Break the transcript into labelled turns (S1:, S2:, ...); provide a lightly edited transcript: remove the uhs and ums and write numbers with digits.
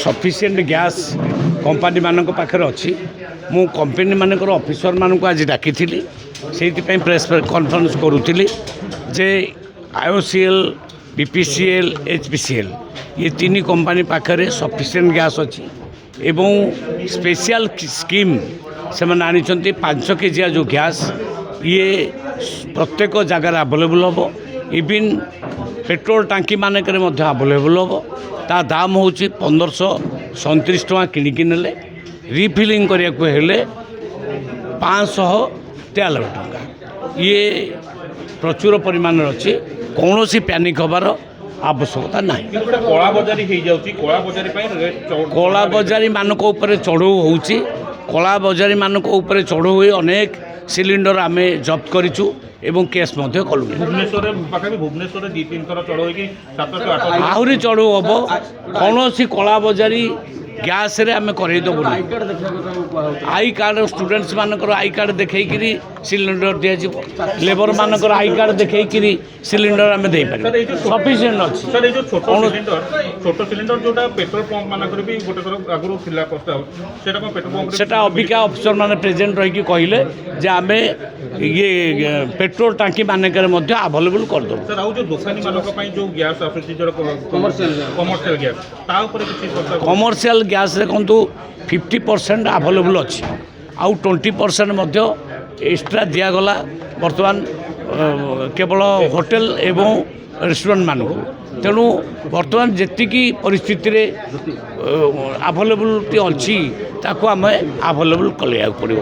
S1: Sufficient gas company मानक पाखे अच्छी मु कंपनी मानकर ऑफिसर मानक आज डाकी से प्रेस कॉन्फ्रेंस करूली जे IOCL BPCL HPCL ये तीन कंपनी पाखे सफिसीयंट गैस अच्छी एवं स्पेशल स्कीम से आनी 5 केजिया जो गैस ये प्रत्येक जगार अवेलेबल हम इवन पेट्रोल टांकी मानक अवेलेबल हम ता दाम हूँ 1537 टଙ୍କା किणिकी नेले रिफिलिंग करने को हेले 593 टଙ୍କା ये प्रचुर परिमाण अच्छी कौन सी पैनिक हबार आवश्यकता ना कला बजारी मानक चढ़ऊ हो कला बजारी मानक चढ़ऊ हुए अनेक सिलिंडर आम जब्त करूँ एवं केस कलु आहरी चढ़ऊ हम कौन सी कला बजारी गैस रे आम करदेबू आई कार्ड स्टूडेंट्स मानकर आई कार्ड देखी सिलिंडर दिज्व लेबर मानकर आई कार्ड देखी सिलिंडर आम दे सफिसीयंट अच्छी
S2: छोट सिलिंडर जो पेट्रोल पंप मानकर भी गोटे थर आगुरी सेटा
S1: अबिका अफिसर मैंने प्रेजेंट रही कहले जे आम ये पेट्रोल टांकी मानक अवेलेबल करदेबू
S2: सर आउ जो दुकानी मानक जो gas commercial gas
S1: commercial gas देखु 50% अवेलेबल अच्छी आउ 20% एक्स्ट्रा दिगला बर्तमान केवल होटेल एवं रेस्टोरेंट मानक तेणु बर्तमान जी परिस्थिति अवेलेबिलिटी अच्छी ताकू आम अवेलेबल कल पड़ो।